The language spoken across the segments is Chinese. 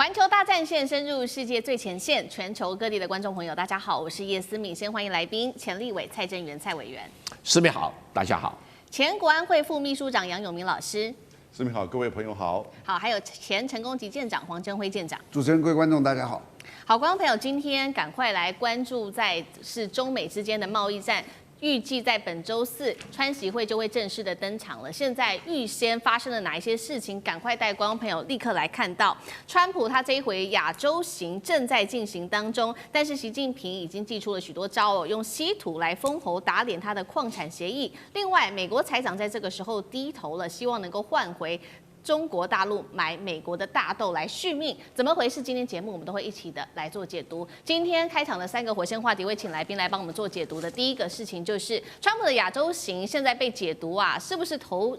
环球大战线深入世界最前线，全球各地的观众朋友，大家好，我是叶思敏。先欢迎来宾前立委蔡正元蔡委员。思敏好，大家好。前国安会副秘书长杨永明老师。思敏好，各位朋友好。好，还有前成功级舰长黄镇辉舰长。主持人、各位观众，大家好。好，观众朋友，今天赶快来关注是中美之间的贸易战。预计在本周四，川习会就会正式的登场了。现在预先发生了哪一些事情？赶快带观众朋友立刻来看到，川普他这一回亚洲行正在进行当中，但是习近平已经祭出了许多招哦，用稀土来封喉打脸他的矿产协议。另外，美国财长在这个时候低头了，希望能够换回中国大陆买美国的大豆来续命，怎么回事？今天节目我们都会一起的来做解读。今天开场的3个火线话题会请来宾来帮我们做解读的。第一个事情就是川普的亚洲行现在被解读啊，是不是投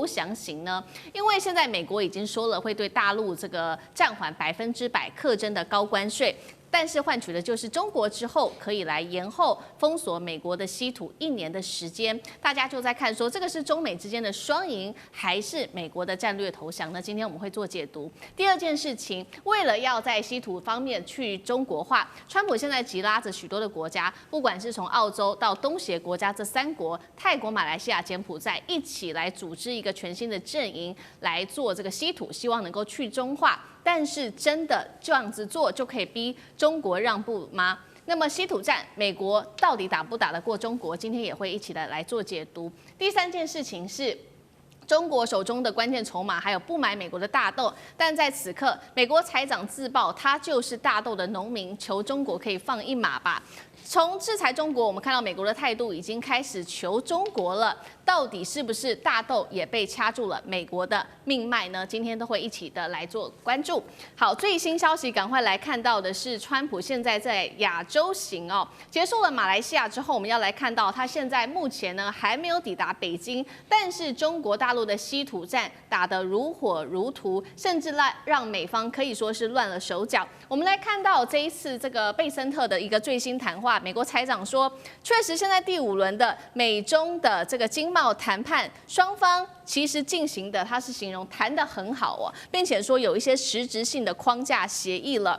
降行呢？因为现在美国已经说了会对大陆这个暂缓100%课征的高关税。但是换取的就是中国之后可以来延后封锁美国的稀土1年的时间，大家就在看说这个是中美之间的双赢，还是美国的战略投降呢？今天我们会做解读。第二件事情，为了要在稀土方面去中国化，川普现在急拉着许多的国家，不管是从澳洲到东协国家这3国，泰国、马来西亚、柬埔寨一起来组织一个全新的阵营来做这个稀土，希望能够去中化。但是真的这样子做就可以逼中国让步吗？那么稀土战，美国到底打不打得过中国？今天也会一起的来做解读。第3件事情是，中国手中的关键筹码还有不买美国的大豆，但在此刻，美国财长自曝他就是大豆的农民，求中国可以放一马吧。从制裁中国，我们看到美国的态度已经开始求中国了，到底是不是大豆也被掐住了美国的命脉呢？今天都会一起的来做关注。好，最新消息赶快来看到的是，川普现在在亚洲行哦，结束了马来西亚之后，我们要来看到他现在目前呢还没有抵达北京，但是中国大陆的稀土战打得如火如荼，甚至让美方可以说是乱了手脚。我们来看到这一次这个贝森特的一个最新谈话。美国财长说，确实现在第5轮的美中的这个经贸谈判，双方其实进行的，他是形容谈得很好哦，并且说有一些实质性的框架协议了。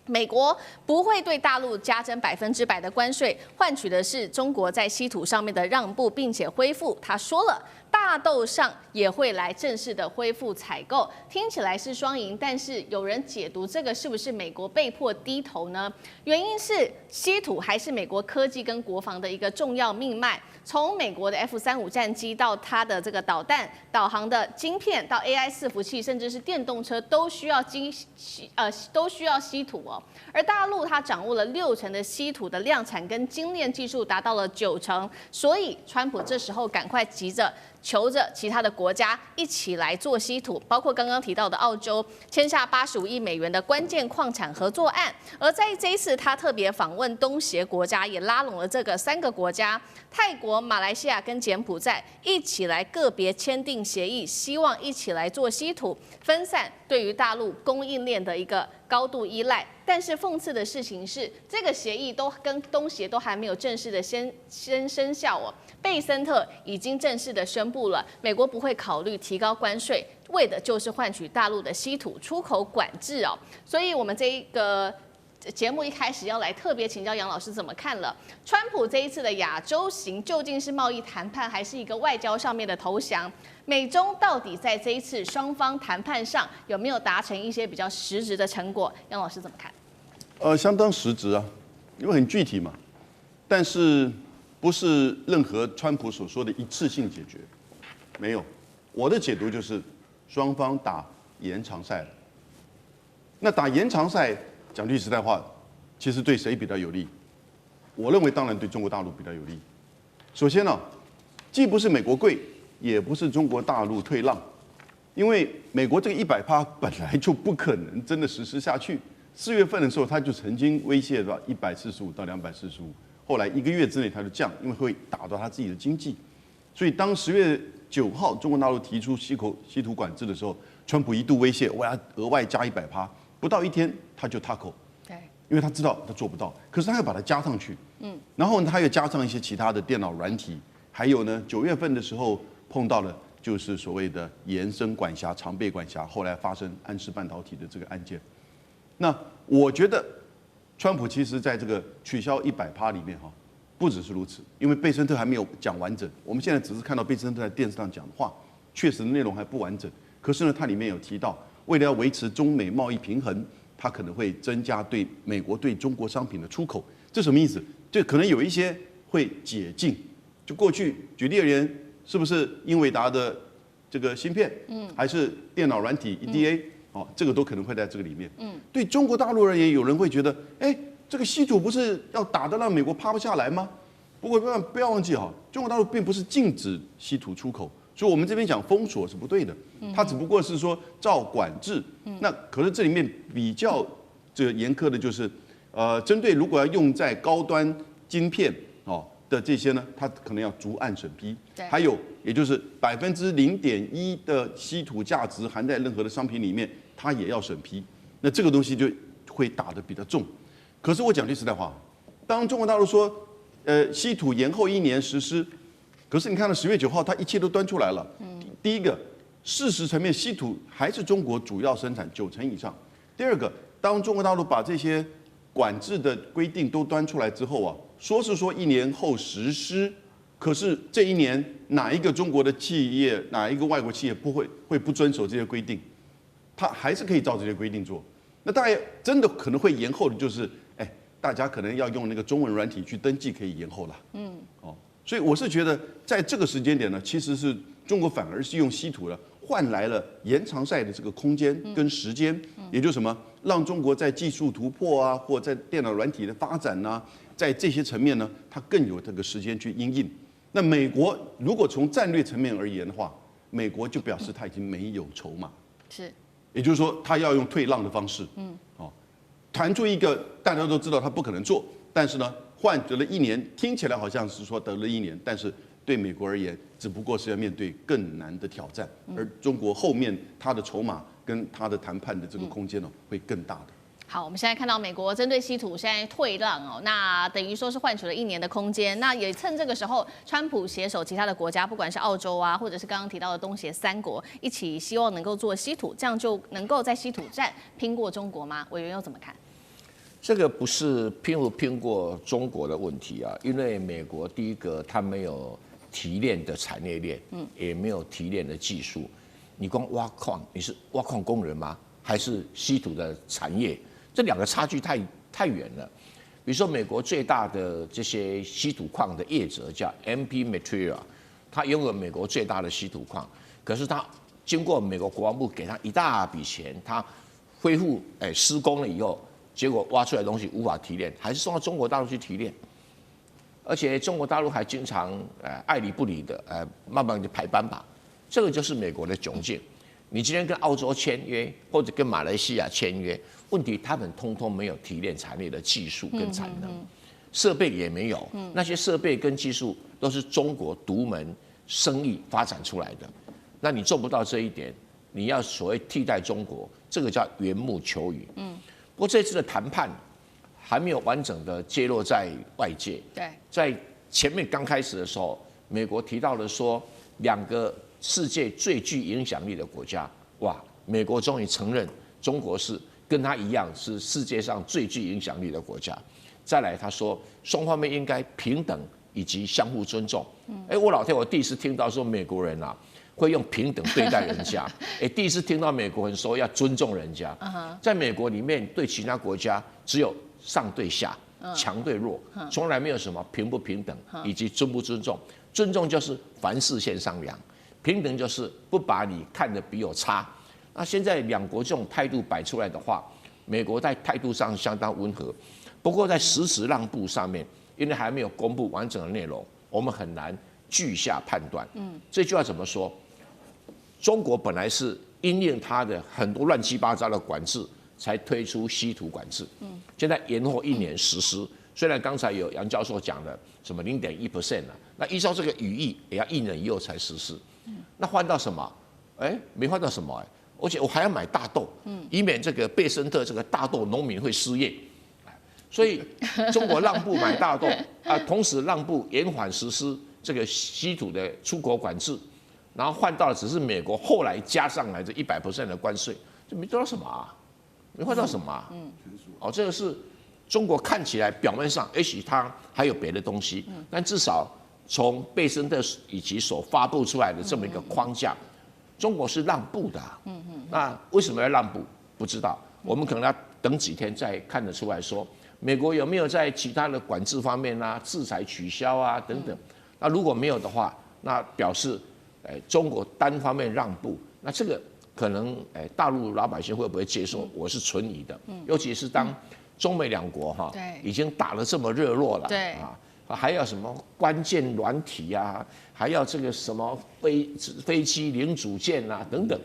美国不会对大陆加征100%的关税，换取的是中国在稀土上面的让步，并且恢复。他说了，大豆上也会来正式的恢复采购，听起来是双赢，但是有人解读这个是不是美国被迫低头呢？原因是稀土还是美国科技跟国防的一个重要命脉。从美国的 F-35战机到它的这个导弹、导航的晶片，到 AI 伺服器，甚至是电动车，都需要稀土哦。而大陆它掌握了60%的稀土的量产跟精炼技术达到了90%，所以川普这时候赶快急着求着其他的国家一起来做稀土，包括刚刚提到的澳洲签下85亿美元的关键矿产合作案。而在这一次，他特别访问东协国家，也拉拢了这个3个国家：泰国、马来西亚跟柬埔寨，一起来个别签订协议，希望一起来做稀土，分散对于大陆供应链的一个高度依赖。但是讽刺的事情是，这个协议都跟东协都还没有正式的先生效哦。贝森特已经正式的宣布了，美国不会考虑提高关税，为的就是换取大陆的稀土出口管制哦。所以，我们这一个节目一开始要来特别请教杨老师怎么看了川普这一次的亚洲行，究竟是贸易谈判还是一个外交上面的投降？美中到底在这一次双方谈判上有没有达成一些比较实质的成果？杨老师怎么看？相当实质啊，因为很具体嘛，但是不是任何川普所说的一次性解决，没有。我的解读就是双方打延长赛了。那打延长赛，讲句实在话，其实对谁比较有利？我认为当然对中国大陆比较有利。首先呢，既不是美国贵，也不是中国大陆退让，因为美国这个100%本来就不可能真的实施下去。4月份的时候，他就曾经威胁到145到245，后来1个月之内他就降，因为会打到他自己的经济。所以当10月9号中国大陆提出稀土管制的时候，川普一度威胁我要额外加100%，不到1天他就塌口。对，因为他知道他做不到，可是他要把它加上去。然后他又加上一些其他的电脑软体，还有呢，9月份的时候碰到了就是所谓的延伸管辖、常备管辖，后来发生安氏半导体的这个案件。那我觉得，川普其实在这个取消100%里面哈，不只是如此，因为贝森特还没有讲完整。我们现在只是看到贝森特在电视上讲的话，确实内容还不完整。可是呢，它里面有提到，为了要维持中美贸易平衡，它可能会增加对美国对中国商品的出口。这什么意思？就可能有一些会解禁。就过去举例而言，是不是英伟达的这个芯片，还是电脑软体 EDA，哦，这个都可能会在这个里面。对中国大陆而言，有人会觉得，哎，这个稀土不是要打得让美国趴不下来吗？不过不要忘记哈，中国大陆并不是禁止稀土出口，所以我们这边讲封锁是不对的，它只不过是说照管制。那可是这里面比较这个严苛的就是，针对如果要用在高端晶片哦的这些呢，它可能要逐案审批。还有也就是0.1%的稀土价值含在任何的商品里面，它也要审批。那这个东西就会打得比较重。可是我讲句实在话，当中国大陆说，稀土延后1年实施，可是你看到10月9号，它一切都端出来了。第一个，事实层面，稀土还是中国主要生产90%以上。第二个，当中国大陆把这些管制的规定都端出来之后啊，说是说1年后实施，可是这1年哪一个中国的企业，哪一个外国企业会不遵守这些规定？它还是可以照这些规定做。那大概真的可能会延后的就是，大家可能要用那个中文软体去登记，可以延后了。所以我是觉得在这个时间点呢，其实是中国反而是用稀土呢换来了延长赛的这个空间跟时间，也就是什么，让中国在技术突破啊，或在电脑软体的发展啊，在这些层面呢，它更有这个时间去因应。那美国如果从战略层面而言的话，美国就表示它已经没有筹码，是，也就是说，它要用退让的方式，谈出一个大家都知道它不可能做，但是呢，换得了1年，听起来好像是说得了1年，但是对美国而言，只不过是要面对更难的挑战，而中国后面它的筹码跟它的谈判的这个空间呢，会更大的。好，我们现在看到美国针对稀土现在退让哦，那等于说是换取了1年的空间。那也趁这个时候，川普携手其他的国家，不管是澳洲啊，或者是刚刚提到的东协3国，一起希望能够做稀土，这样就能够在稀土战拼过中国吗？委员又怎么看？这个不是拼不拼过中国的问题啊，因为美国第一个它没有提炼的产业链，也没有提炼的技术。你光挖矿，你是挖矿工人吗？还是稀土的产业？这2个差距太远了。比如说，美国最大的这些稀土矿的业者叫 MP Material， 它拥有美国最大的稀土矿，可是它经过美国国防部给他一大笔钱，它恢复施工了以后，结果挖出来的东西无法提炼，还是送到中国大陆去提炼。而且中国大陆还经常爱理不理的慢慢就排班吧。这个就是美国的窘境。你今天跟澳洲签约，或者跟马来西亚签约，问题他们通通没有提炼产业的技术跟产能，设备也没有。那些设备跟技术都是中国独门生意发展出来的。那你做不到这一点，你要所谓替代中国，这个叫缘木求鱼。不过这次的谈判还没有完整的揭露在外界。对，在前面刚开始的时候，美国提到了说2个世界最具影响力的国家，哇，美国终于承认中国是跟他一样是世界上最具影响力的国家。再来，他说双方面应该平等以及相互尊重。我老天，我第一次听到说美国人啊会用平等对待人家，第一次听到美国人说要尊重人家。在美国里面，对其他国家只有上对下，强对弱，从来没有什么平不平等以及尊不尊重。尊重就是凡事先商量，平等就是不把你看得比我差。那现在2国这种态度摆出来的话，美国在态度上相当温和，不过在实质让步上面，因为还没有公布完整的内容，我们很难据下判断。这句话怎么说？中国本来是因应它的很多乱七八糟的管制，才推出稀土管制。现在延后1年实施。虽然刚才有杨教授讲的什么0.1%了，那依照这个语义，也要1年以后才实施。那换到什么？没换到什么而且我还要买大豆，以免这个贝森特这个大豆农民会失业。所以中国让步买大豆同时让步延缓实施这个稀土的出口管制，然后换到的只是美国后来加上来这100%的关税，这没做到什么啊？没换到什么啊？哦，这个是中国看起来表面上，也许它还有别的东西，但至少从贝森特以及所发布出来的这么一个框架，中国是让步的。那为什么要让步？不知道，我们可能要等几天再看得出来说，美国有没有在其他的管制方面啊、制裁取消啊等等。那如果没有的话，那表示，中国单方面让步，那这个可能，大陆老百姓会不会接受？我是存疑的。尤其是当中美两国哈，已经打得这么热络了，对啊，还要什么关键软体啊，还要这个什么飞机零组件啊等等，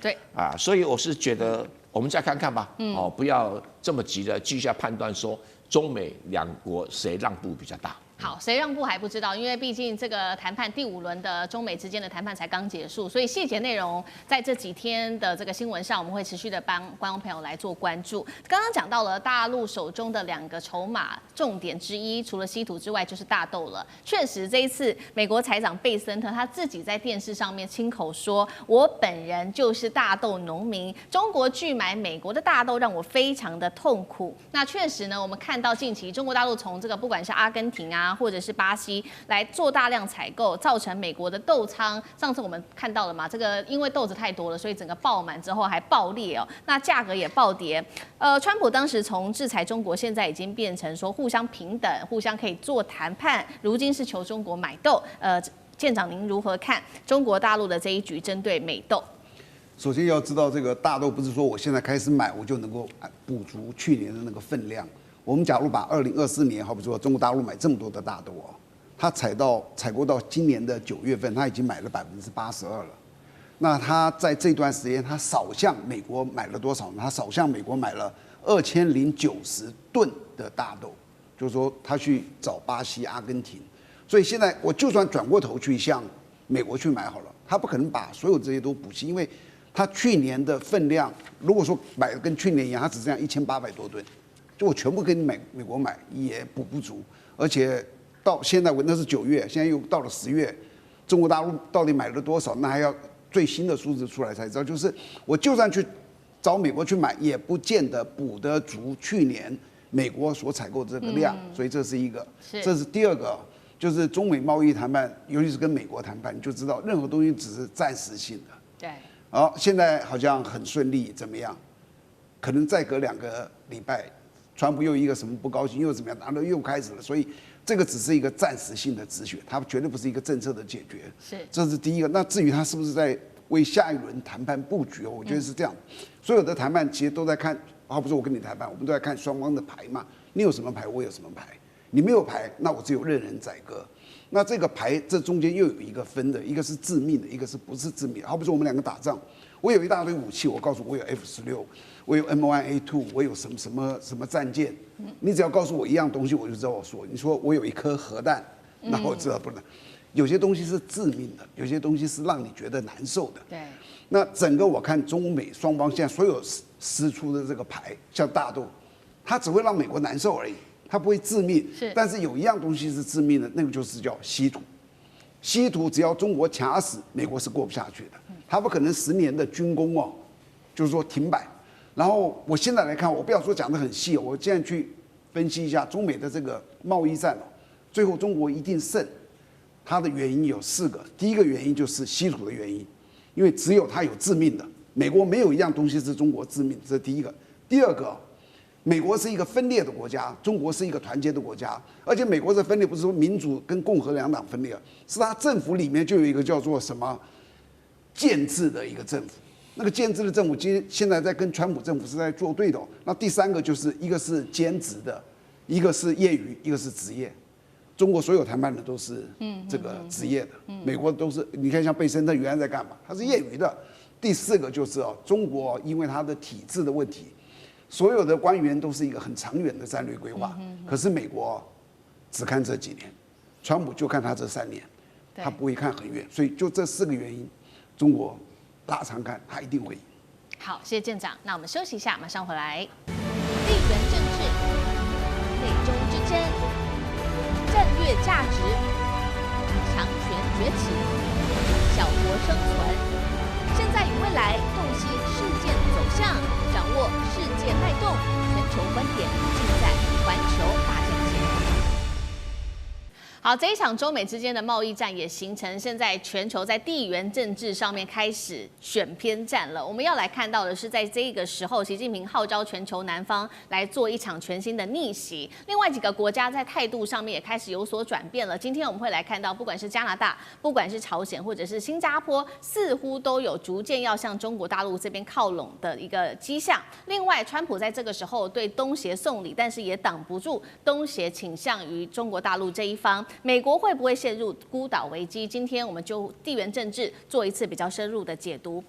对啊，所以我是觉得我们再看看吧，哦，不要这么急的继续判断说中美两国谁让步比较大。好，谁让步还不知道，因为毕竟这个谈判第5轮的中美之间的谈判才刚结束，所以细节内容在这几天的这个新闻上，我们会持续的帮观众朋友来做关注。刚刚讲到了大陆手中的2个筹码重点之一，除了稀土之外就是大豆了。确实，这一次美国财长贝森特他自己在电视上面亲口说：“我本人就是大豆农民，中国拒买美国的大豆让我非常的痛苦。”那确实呢，我们看到近期中国大陆从这个不管是阿根廷啊，或者是巴西来做大量采购，造成美国的豆仓。上次我们看到了嘛，这个因为豆子太多了，所以整个爆满之后还爆裂哦，那价格也暴跌。川普当时从制裁中国，现在已经变成说互相平等，互相可以做谈判。如今是求中国买豆，舰长您如何看中国大陆的这一局针对美豆？首先要知道，这个大豆不是说我现在开始买我就能够补足去年的那个分量。我们假如把2024年，好比说中国大陆买这么多的大豆哦，它采购到今年的9月份，它已经买了82%了。那它在这段时间，它少向美国买了多少呢？它少向美国买了2090吨的大豆，就是说他去找巴西、阿根廷。所以现在我就算转过头去向美国去买好了，他不可能把所有这些都补齐，因为他去年的分量，如果说买的跟去年一样，它只剩下1800多吨。就我全部跟美国买也补不足，而且到现在那是9月，现在又到了10月，中国大陆到底买了多少？那还要最新的数字出来才知道。就是我就算去找美国去买，也不见得补得足去年美国所采购的这个量，所以这是一个。这是第二个，就是中美贸易谈判，尤其是跟美国谈判，你就知道任何东西只是暂时性的。对。好，现在好像很顺利，怎么样？可能再隔2个礼拜。川普又一个什么不高兴，又怎么样，然后又开始了，所以这个只是一个暂时性的止血，它绝对不是一个政策的解决。这是第一个。那至于他是不是在为下一轮谈判布局哦，我觉得是这样。所有的谈判其实都在看，好比说我跟你谈判，我们都在看双方的牌嘛。你有什么牌，我有什么牌。你没有牌，那我只有任人宰割。那这个牌这中间又有一个分的，一个是致命的，一个是不是致命的。好比说我们2个打仗，我有一大堆武器，我告诉我有 F-16。我有 M1A2， 我有什么战舰，你只要告诉我一样东西，我就知道我说。你说我有一颗核弹，那我知道不能。有些东西是致命的，有些东西是让你觉得难受的。对。那整个我看中美双方现在所有施出的这个牌，像大豆，它只会让美国难受而已，它不会致命。但是有一样东西是致命的，那个就是叫稀土。稀土只要中国卡死，美国是过不下去的。它不可能10年的军工哦，就是说停摆。然后我现在来看，我不要说讲得很细，我现在去分析一下中美的这个贸易战哦，最后中国一定胜，它的原因有4个。第一个原因就是稀土的原因，因为只有它有致命的，美国没有一样东西是中国致命，这是第一个。第二个，美国是一个分裂的国家，中国是一个团结的国家，而且美国的分裂不是说民主跟共和2党分裂，是它政府里面就有一个叫做什么建制的一个政府。那个建制的政府现在在跟川普政府是在作对的哦。那第3个就是一个是兼职的，一个是业余，一个是职业。中国所有谈判的都是这个职业的，美国都是。你看像贝森特原来在干嘛？他是业余的。第4个就是哦，中国因为它的体制的问题，所有的官员都是一个很长远的战略规划。可是美国只看这几年，川普就看他这3年，他不会看很远。所以就这4个原因，中国拉长看，他一定会赢。好，谢谢舰长。那我们休息一下，马上回来。地缘政治、美中之争、战略价值、强权崛起、小国生存，现在与未来洞悉事件走向，掌握好，这一场中美之间的贸易战也形成现在全球在地缘政治上面开始选边站了。我们要来看到的是，在这个时候，习近平号召全球南方来做一场全新的逆袭。另外几个国家在态度上面也开始有所转变了。今天我们会来看到，不管是加拿大、不管是朝鲜或者是新加坡，似乎都有逐渐要向中国大陆这边靠拢的一个迹象。另外，川普在这个时候对东协送礼，但是也挡不住东协倾向于中国大陆这一方。美国会不会陷入孤岛危机？今天我们就地缘政治做一次比较深入的解读。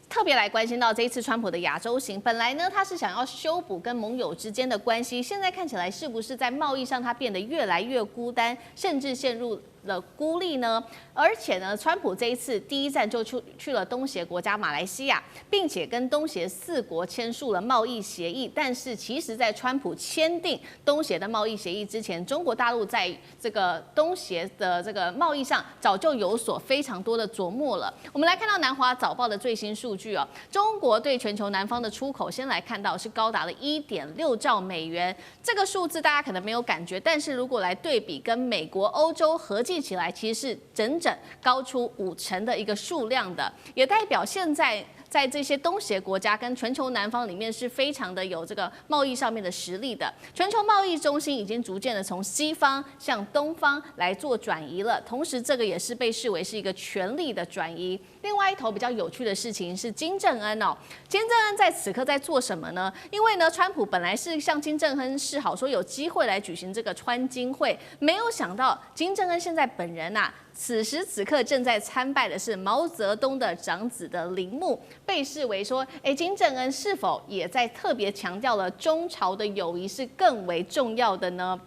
特别来关心到这一次川普的亚洲行，本来呢他是想要修补跟盟友之间的关系，现在看起来是不是在贸易上他变得越来越孤单，甚至陷入了孤立呢？而且呢，川普这一次第一站就去了东协国家马来西亚，并且跟东协4国签署了贸易协议。但是其实，在川普签订东协的贸易协议之前，中国大陆在这个东协的这个贸易上早就有所非常多的琢磨了。我们来看到南华早报的最新数据哦，中国对全球南方的出口，先来看到是高达了1.6兆美元，这个数字大家可能没有感觉，但是如果来对比跟美国、欧洲合计起来，其实是整高出50%的一个数量的，也代表现在在这些东协国家跟全球南方里面是非常的有这个贸易上面的实力的。全球贸易中心已经逐渐的从西方向东方来做转移了，同时这个也是被视为是一个权力的转移。另外一头比较有趣的事情是金正恩哦，金正恩在此刻在做什么呢？因为呢，川普本来是向金正恩示好，说有机会来举行这个川金会，没有想到金正恩现在本人此时此刻正在参拜的是毛泽东的长子的陵墓，被视为说，金正恩是否也在特别强调了中朝的友谊是更为重要的呢？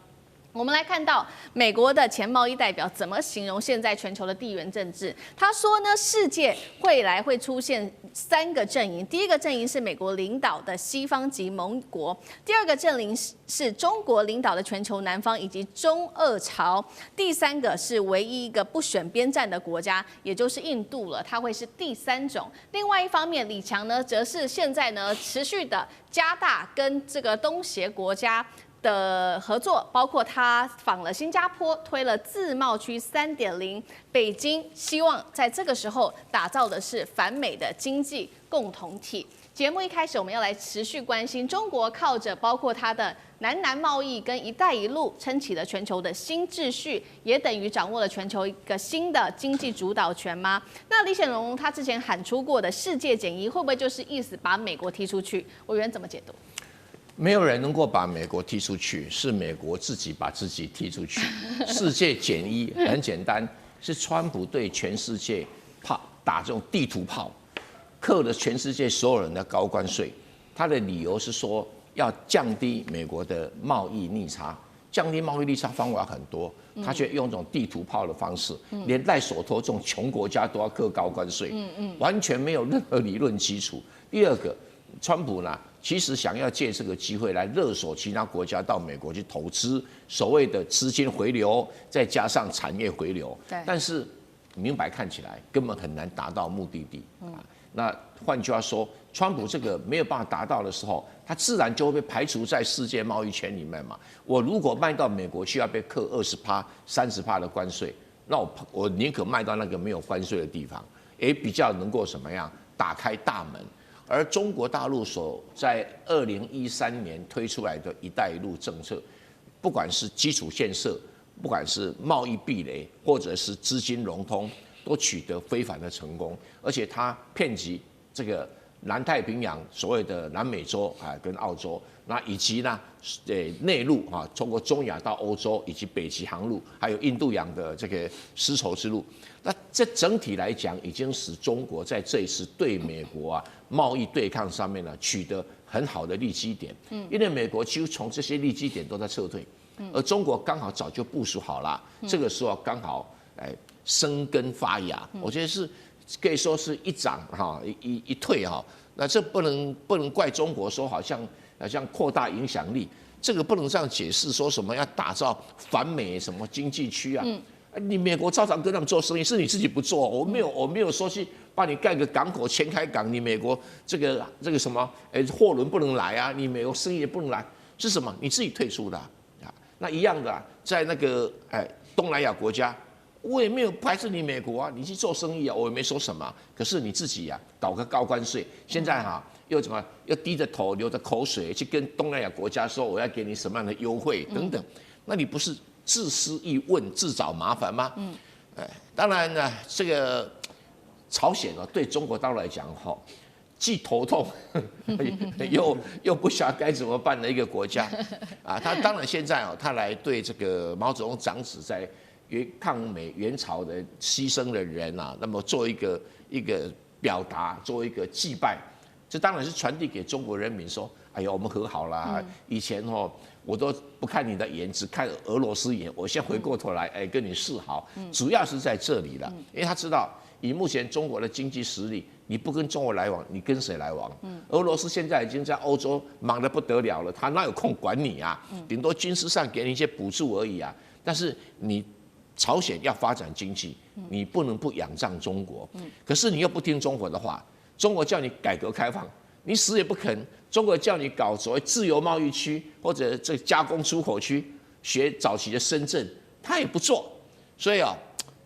我们来看到美国的前贸易代表怎么形容现在全球的地缘政治。他说呢，世界未来会出现3个阵营，第一个阵营是美国领导的西方及盟国，第二个阵营是中国领导的全球南方以及中俄朝，第3个是唯一一个不选边站的国家，也就是印度了，它会是第3种。另外一方面，李强呢，则是现在呢持续的加大跟这个东协国家的合作，包括他访了新加坡，推了自贸区3.0，北京希望在这个时候打造的是反美的经济共同体。节目一开始，我们要来持续关心中国靠着包括它的南贸易跟一带一路撑起了全球的新秩序，也等于掌握了全球一个新的经济主导权吗？那李显龙他之前喊出过的世界减一，会不会就是意思把美国踢出去？委员怎么解读？没有人能够把美国踢出去，是美国自己把自己踢出去。世界减一很简单，是川普对全世界打这种地图炮，扣了全世界所有人的高关税。他的理由是说要降低美国的贸易逆差，降低贸易逆差方法很多，他却用这种地图炮的方式，连赖索托这种穷国家都要扣高关税，完全没有任何理论基础。第二个，川普呢，其实想要借这个机会来勒索其他国家到美国去投资，所谓的资金回流，再加上产业回流。但是明白看起来根本很难达到目的地。那换句话说，川普这个没有办法达到的时候，他自然就会被排除在世界贸易圈里面嘛。我如果卖到美国去要被扣20%、30%的关税，那我宁可卖到那个没有关税的地方，也比较能够什么样打开大门。而中国大陆所在2013年推出来的一带一路政策，不管是基础建设，不管是贸易壁垒，或者是资金融通，都取得非凡的成功。而且它遍及这个南太平洋，所谓的南美洲跟澳洲，那以及呢，内陆通过中亚到欧洲，以及北极航路，还有印度洋的这个丝绸之路。那这整体来讲，已经使中国在这一次对美国贸易对抗上面呢，取得很好的利基点。因为美国几乎从这些利基点都在撤退，而中国刚好早就部署好了，这个时候刚好生根发芽。我觉得是可以说是一涨一退那这不能怪中国说好像扩大影响力，这个不能这样解释，说什么要打造反美什么经济区啊。你美国照常跟他们做生意，是你自己不做，我没有说去帮你盖个港口、前开港，你美国这个什么货轮不能来啊，你美国生意也不能来，是什么？你自己退出的那一样的在那个东南亚国家，我也没有排斥你美国啊，你去做生意啊，我也没说什么。可是你自己啊，搞个高关税，现在又怎么又低着头流着口水去跟东南亚国家说我要给你什么样的优惠等等，那你不是自私一问自找麻烦吗？当然呢，这个朝鲜对中国大陆来讲既头痛又不晓得该怎么办的一个国家啊。他当然现在他来对这个毛泽东长子在抗美援朝的牺牲的人啊，那么做一个表达，做一个祭拜。这当然是传递给中国人民说，哎呀，我们和好啦。以前我都不看你的眼，只看俄罗斯眼，我先回过头来，跟你示好。主要是在这里了，因为他知道以目前中国的经济实力，你不跟中国来往，你跟谁来往？俄罗斯现在已经在欧洲忙得不得了了，他哪有空管你啊？顶多军事上给你一些补助而已啊。但是你朝鲜要发展经济，你不能不仰仗中国。可是你又不听中国的话。中国叫你改革开放，你死也不肯；中国叫你搞所谓自由贸易区或者这加工出口区，学早期的深圳，他也不做。所以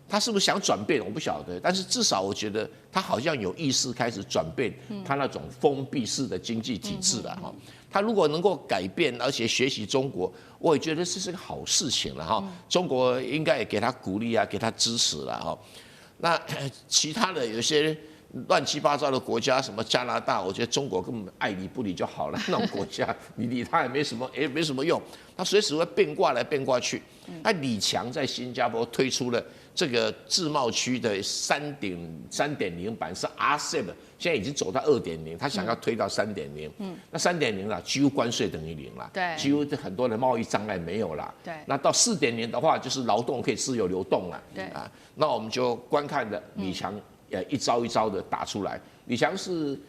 他是不是想转变，我不晓得。但是至少我觉得他好像有意识开始转变他那种封闭式的经济体制了他如果能够改变，而且学习中国，我也觉得这是个好事情了中国应该也给他鼓励啊，给他支持了那其他的有些乱七八糟的国家，什么加拿大，我觉得中国根本爱理不理就好了。那种国家，你理他也没什么用，他随时会变卦来变卦去。那李强在新加坡推出了这个自贸区的3.0版是 RCEP， 现在已经走到2.0，他想要推到3.0。那3.0了，几乎关税等于0了，对，几乎很多的贸易障碍没有了。对，那到4.0的话，就是劳动可以自由流动了。对那我们就观看的李强。一招一招的打出来，李强是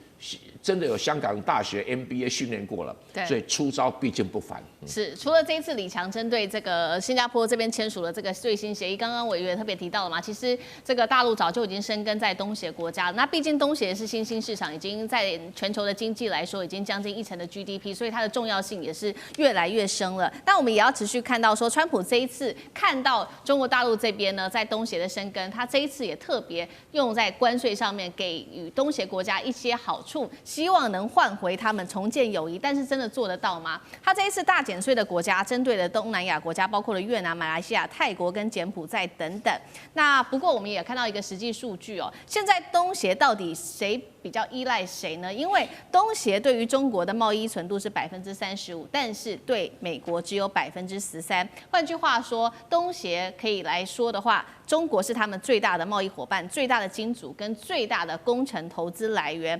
真的有香港大学 MBA 训练过了，所以出招毕竟不凡。是，除了这一次李强针对这个新加坡这边签署了这个最新协议，刚刚委员特别提到了嘛，其实这个大陆早就已经生根在东协国家了。那毕竟东协是新兴市场，已经在全球的经济来说已经将近1成的 GDP， 所以它的重要性也是越来越深了。但我们也要持续看到说，川普这一次看到中国大陆这边呢在东协的生根，他这一次也特别用在关税上面，给予东协国家一些好处。希望能换回他们重建友谊，但是真的做得到吗？他这一次大减税的国家，针对了东南亚国家，包括了越南、马来西亚、泰国跟柬埔寨等等。那不过我们也看到一个实际数据现在东协到底谁比较依赖谁呢？因为东协对于中国的贸易依存度是35%，但是对美国只有13%。换句话说，东协可以来说的话，中国是他们最大的贸易伙伴、最大的金主跟最大的工程投资来源。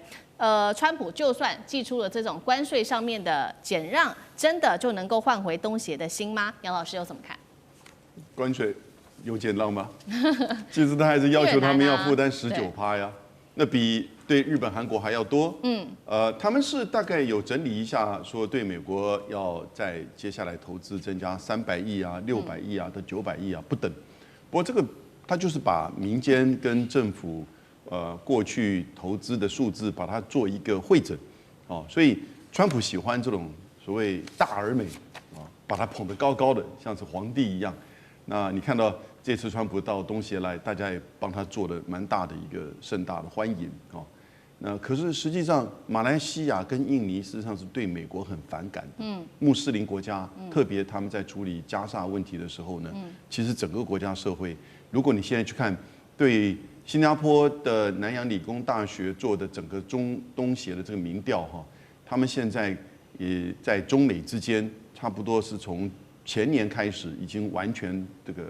川普就算祭出了这种关税上面的减让，真的就能够换回东协的心吗？杨老师又怎么看？关税有减让吗？其实他还是要求他们要负担19%呀，那比对日本、韩国还要多。他们是大概有整理一下，说对美国要在接下来投资增加300亿啊、600亿啊到900亿啊不等。不过这个他就是把民间跟政府过去投资的数字，把它做一个汇整，所以川普喜欢这种所谓大而美，把它捧得高高的，像是皇帝一样。那你看到这次川普到东协来，大家也帮他做了蛮大的一个盛大的欢迎那可是实际上，马来西亚跟印尼事实上是对美国很反感的。穆斯林国家，特别他们在处理加沙问题的时候呢，其实整个国家社会，如果你现在去看对新加坡的南洋理工大学做的整个东协的这个民调他们现在也在中美之间差不多是从前年开始已经完全这个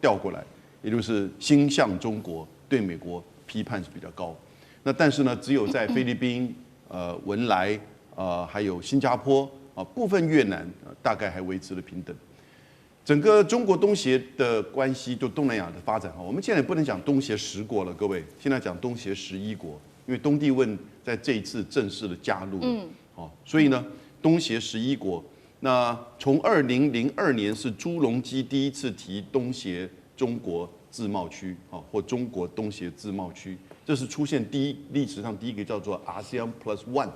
调过来，也就是心向中国，对美国批判是比较高。那但是呢，只有在菲律宾、文莱、还有新加坡部分越南大概还维持了平等。整个中国东协的关系，就东南亚的发展我们现在不能讲东协10国了，各位，现在讲东协11国，因为东帝汶在这一次正式的加入了，所以呢，东协11国。那从2002年是朱镕基第一次提东协中国自贸区或中国东协自贸区，这是出现历史上第一个叫做 ASEAN Plus1，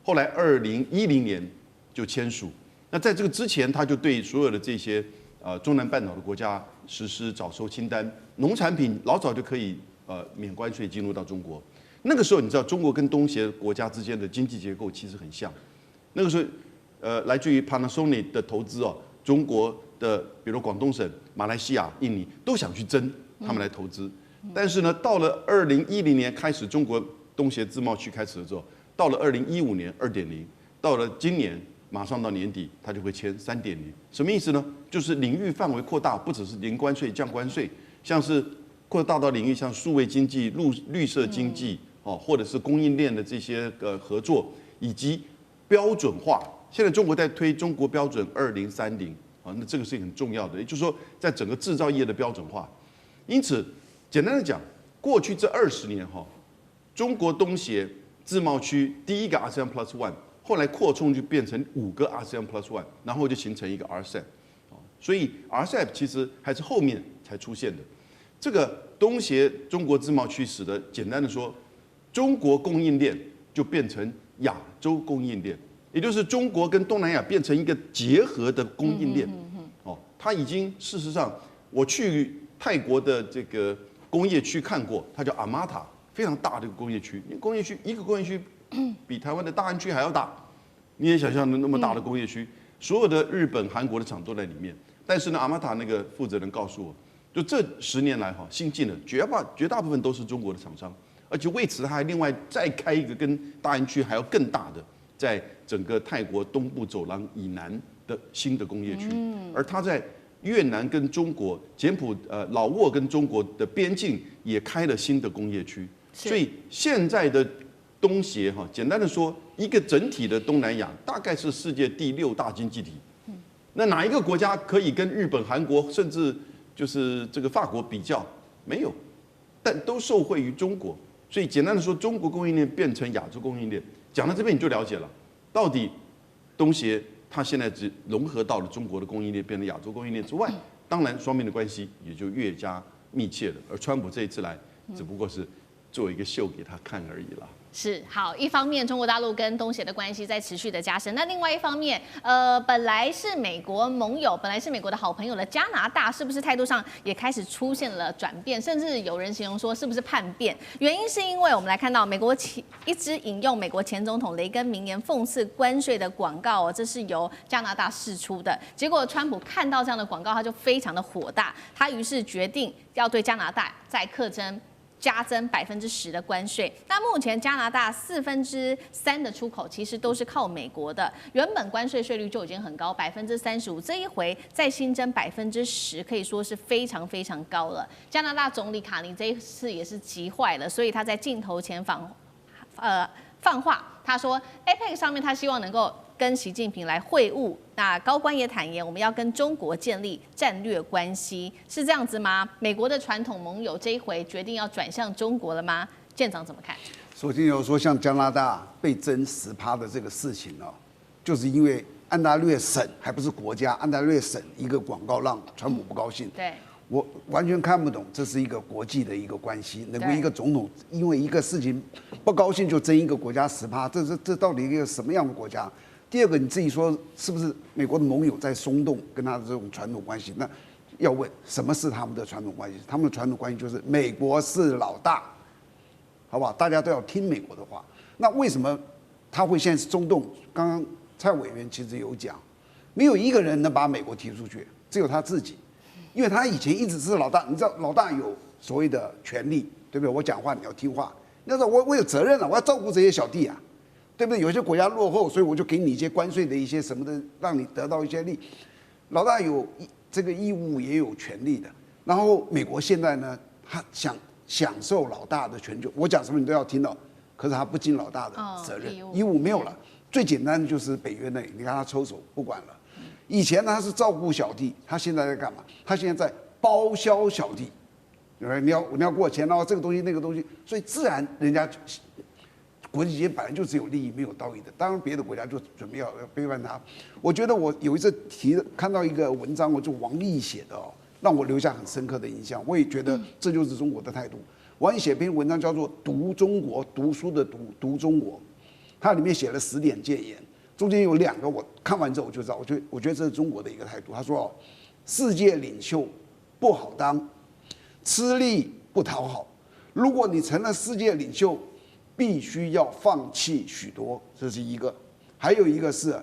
后来2010年就签署。那在这个之前，他就对所有的这些中南半岛的国家实施早收清单，农产品老早就可以免关税进入到中国。那个时候你知道中国跟东协国家之间的经济结构其实很像，那个时候来自于 Panasonic 的投资哦，中国的比如广东省、马来西亚、印尼都想去争，他们来投资。但是呢，到了2010年开始，中国东协自贸区开始的时候，到了2015年2.0，到了今年马上到年底，它就会签3.0。什么意思呢？就是领域范围扩大，不只是零关税、降关税，像是扩大到领域，像数位经济、绿色经济哦，或者是供应链的这些合作，以及标准化。现在中国在推中国标准2030啊，那这个是很重要的，也就是说，在整个制造业的标准化。因此，简单的讲，过去这20年哈，中国东协自贸区第一个 ASEAN Plus1，后来扩充就变成5个 ASEAN Plus1，然后就形成一个 RCEP。所以 RCEP 其实还是后面才出现的。这个东协中国自贸区使得简单的说，中国供应链就变成亚洲供应链，也就是中国跟东南亚变成一个结合的供应链。哦，它已经事实上，我去泰国的这个工业区看过，它叫阿玛塔，非常大的一个工业区。工业区一个工业区比台湾的大安区还要大，你也想象那么大的工业区，所有的日本、韩国的厂都在里面。但是呢，阿玛塔那个负责人告诉我，就这10年来哈，新进的绝大部分都是中国的厂商，而且为此他还另外再开一个跟大安区还要更大的，在整个泰国东部走廊以南的新的工业区。而他在越南跟中国、老挝跟中国的边境也开了新的工业区。所以现在的东协哈，简单的说，一个整体的东南亚大概是世界第6大经济体。那哪一个国家可以跟日本、韩国，甚至就是这个法国比较？没有，但都受惠于中国。所以简单的说，中国供应链变成亚洲供应链。讲到这边你就了解了，到底东协它现在只融合到了中国的供应链，变成亚洲供应链之外，当然双边的关系也就越加密切了。而川普这一次来，只不过是做一个秀给他看而已啦。是好，一方面中国大陆跟东协的关系在持续的加深，那另外一方面，本来是美国盟友，本来是美国的好朋友的加拿大，是不是态度上也开始出现了转变？甚至有人形容说是不是叛变？原因是因为我们来看到美国一直引用美国前总统雷根名言讽刺关税的广告哦，这是由加拿大释出的。结果川普看到这样的广告，他就非常的火大，他于是决定要对加拿大再加增10%的关税。那目前加拿大3%的出口其实都是靠美国的，原本关税税率就已经很高，35%，这一回再新增10%，可以说是非常非常高了。加拿大总理卡尼这一次也是急坏了，所以他在镜头前放话，他说 APEC 上面他希望能够跟习近平来会晤，那高官也坦言，我们要跟中国建立战略关系，是这样子吗？美国的传统盟友这一回决定要转向中国了吗？舰长怎么看？首先有说，像加拿大被征10%的这个事情哦，就是因为安大略省还不是国家，安大略省一个广告让川普不高兴。对。我完全看不懂，这是一个国际的一个关系，能够一个总统因为一个事情不高兴就征一个国家10%，这到底一个什么样的国家？第二个，你自己说是不是美国的盟友在松动跟他的这种传统关系？那要问什么是他们的传统关系？他们的传统关系就是美国是老大，好不好？大家都要听美国的话。那为什么他会现在是松动？刚刚蔡委员其实有讲，没有一个人能把美国踢出去，只有他自己。因为他以前一直是老大，你知道老大有所谓的权利，对不对？我讲话你要听话，那说我有责任啊，我要照顾这些小弟啊，对不对？有些国家落后，所以我就给你一些关税的一些什么的，让你得到一些利。老大有这个义务，也有权利的。然后美国现在呢，他想享受老大的权利，我讲什么你都要听到，可是他不尽老大的责任，义务没有了。最简单的就是北约内，你看他抽手不管了。以前呢他是照顾小弟，他现在在干嘛？他现在在包销小弟，你要给我钱，然后这个东西那个东西，所以自然人家国际间本来就只有利益没有道义的，当然别的国家就准备要背叛他。我觉得我有一次看到一个文章，就王毅写的哦，让我留下很深刻的印象。我也觉得这就是中国的态度。王毅写篇文章叫做《读中国》，读书的读中国，它里面写了10点谏言。中间有2个，我看完之后我就知道，我觉得这是中国的一个态度。他说，世界领袖不好当，吃力不讨好。如果你成了世界领袖，必须要放弃许多，这是一个。还有一个是，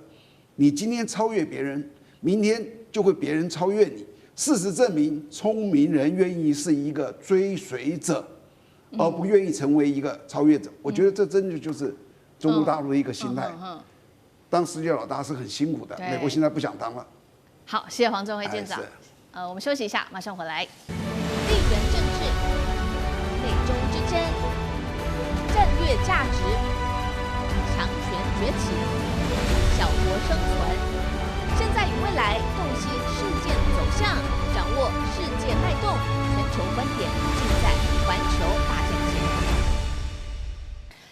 你今天超越别人，明天就会别人超越你。事实证明，聪明人愿意是一个追随者，而不愿意成为一个超越者。我觉得这真的就是中国大陆的一个心态。当世界老大是很辛苦的，美国现在不想当了。好，谢谢黄正辉舰长。我们休息一下，马上回来。地缘政治、美中之争、战略价值、强权崛起、小国生存。现在与未来洞悉事件走向，掌握世界脉动，全球观点尽在环球大战线。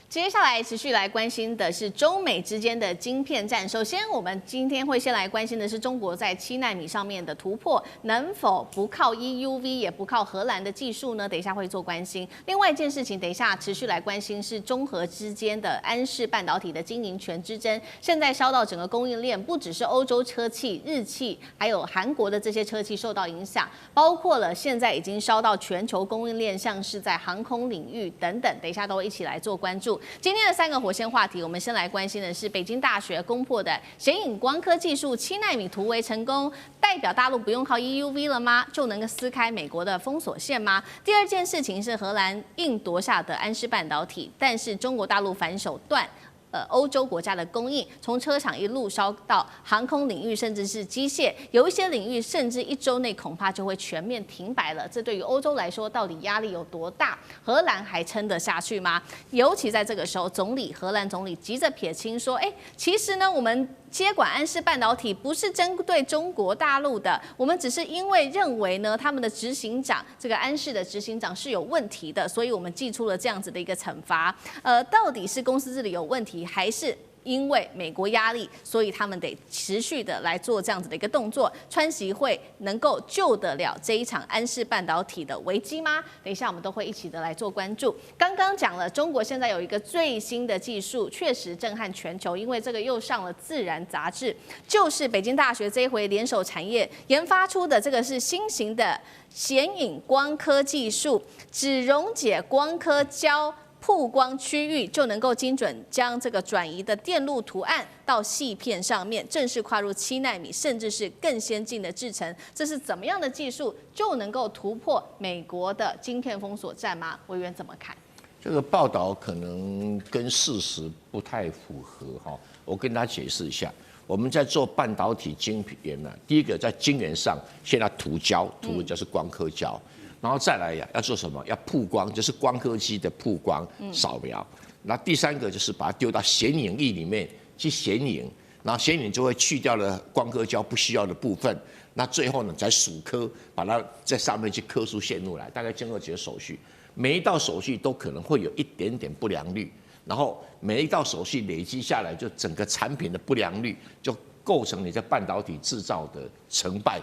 接下来持续来关心的是中美之间的晶片战。首先，我们今天会先来关心的是中国在7奈米上面的突破，能否不靠 EUV 也不靠荷兰的技术呢？等一下会做关心。另外一件事情，等一下持续来关心是中核之间的安氏半导体的经营权之争。现在烧到整个供应链，不只是欧洲车企、日企，还有韩国的这些车企受到影响，包括了现在已经烧到全球供应链，像是在航空领域等等。等一下都一起来做关注。今天的3个火线话题，我们先来关心的是北京大学攻破的显影光刻技术7奈米突围成功，代表大陆不用靠 EUV 了吗？就能够撕开美国的封锁线吗？第二件事情是荷兰硬夺下的安氏半导体，但是中国大陆反手断欧洲国家的供应，从车厂一路烧到航空领域，甚至是机械，有一些领域甚至1周内恐怕就会全面停摆了。这对于欧洲来说，到底压力有多大？荷兰还撑得下去吗？尤其在这个时候，荷兰总理急着撇清说，其实呢，我们接管安氏半导体不是针对中国大陆的，我们只是因为认为呢，他们的执行长这个安氏的执行长是有问题的，所以我们寄出了这样子的一个惩罚。到底是公司治理有问题，还是因为美国压力，所以他们得持续的来做这样子的一个动作？川习会能够救得了这一场安氏半导体的危机吗？等一下我们都会一起的来做关注。刚刚讲了，中国现在有一个最新的技术，确实震撼全球，因为这个又上了《自然》杂志，就是北京大学这一回联手产业研发出的这个是新型的显影光刻技术，只溶解光刻胶曝光区域，就能够精准将这个转移的电路图案到细片上面，正式跨入7奈米，甚至是更先进的制程。这是怎么样的技术就能够突破美国的晶片封锁战吗？委员怎么看？这个报道可能跟事实不太符合哈，我跟大家解释一下。我们在做半导体晶圆呢，第一个在晶圆上先要涂胶，涂的就是光刻胶。然后再来要做什么？要曝光，就是光刻机的曝光扫描。那第3个就是把它丢到显影液里面去显影，然后显影就会去掉了光刻胶不需要的部分。那最后呢，再数刻，把它在上面去刻出线路来，大概经过几个手续，每一道手续都可能会有一点点不良率，然后每一道手续累积下来，就整个产品的不良率就构成你在半导体制造的成败。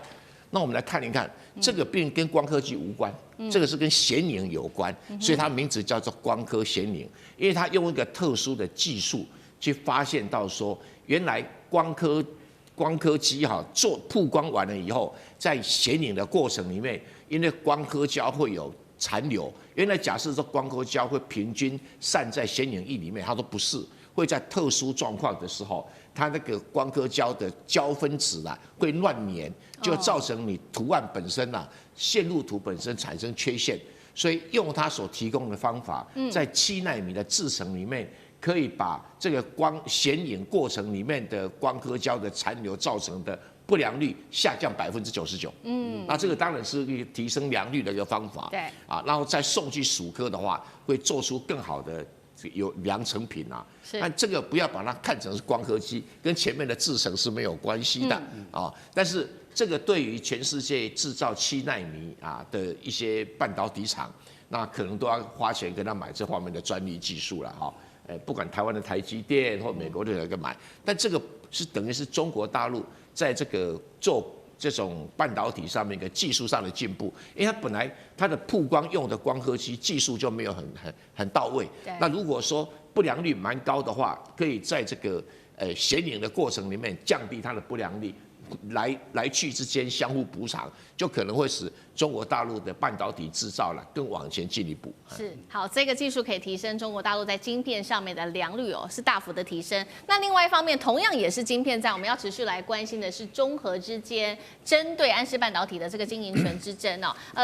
那我们来看一看，这个并跟光刻机无关，这个是跟显影有关，所以它名字叫做光刻显影，因为它用一个特殊的技术去发现到说，原来光刻机做曝光完了以后，在显影的过程里面，因为光刻胶会有残留，原来假设说光刻胶会平均散在显影液里面，它都不是，会在特殊状况的时候，它那个光刻胶的胶分子会乱粘，就造成你图案本身线路图本身产生缺陷。所以用它所提供的方法，在7奈米的制程里面，可以把这个显影过程里面的光刻胶的残留造成的不良率下降99%。那这个当然是提升良率的一个方法。对然后再送去数科的话，会做出更好的有良成品但这个不要把它看成是光刻机，跟前面的制程是没有关系的但是这个对于全世界制造7奈米的一些半导体厂，那可能都要花钱跟他买这方面的专利技术了不管台湾的台积电或美国的有一个买，但这个是等于是中国大陆在这个做这种半导体上面一个技术上的进步，因为它本来它的曝光用的光刻机技术就没有很到位。那如果说不良率蛮高的话，可以在这个显影的过程里面降低它的不良率，来去之间相互补偿，就可能会使中国大陆的半导体制造更往前进一步。是好，这个技术可以提升中国大陆在晶片上面的良率是大幅的提升。那另外一方面，同样也是晶片战，我们要持续来关心的是中核之间针对安氏半导体的这个经营权之争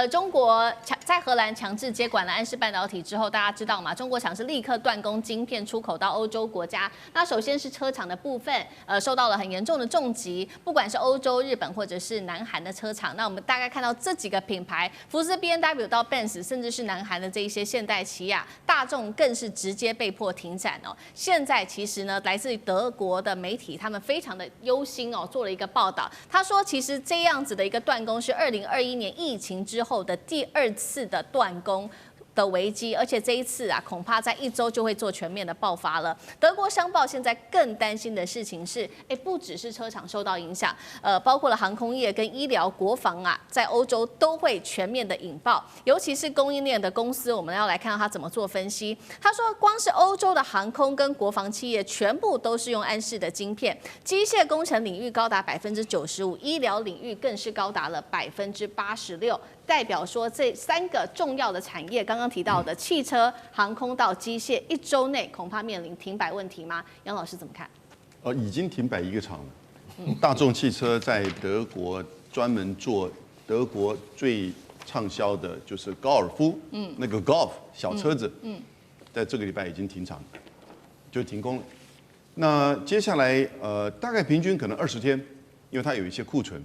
中国在荷兰强制接管了安氏半导体之后，大家知道吗？中国厂是立刻断供晶片出口到欧洲国家。那首先是车厂的部分，受到了很严重的重击，不管是欧洲、日本或者是南韩的车厂。那我们大概看到这几个品牌，福斯 B&W 到 Benz， 甚至是南韩的这一些现代、起亚、大众，更是直接被迫停产现在其实呢，来自于德国的媒体，他们非常的忧心做了一个报道。他说，其实这样子的一个断供是2021年疫情之后的第2次的断供的危机，而且这一次恐怕在1周就会做全面的爆发了。德国商报现在更担心的事情是，不只是车厂受到影响，包括了航空业跟医疗、国防在欧洲都会全面的引爆，尤其是供应链的公司，我们要来看到他怎么做分析。他说，光是欧洲的航空跟国防企业全部都是用安氏的晶片，机械工程领域高达95%，医疗领域更是高达了86%。代表说，这3个重要的产业，刚刚提到的汽车、航空到机械，1周内恐怕面临停摆问题吗？杨老师怎么看？已经停摆1个厂了。大众汽车在德国专门做德国最畅销的就是高尔夫，那个 Golf 小车子，在这个礼拜已经停产，就停工了。那接下来大概平均可能20天，因为它有一些库存。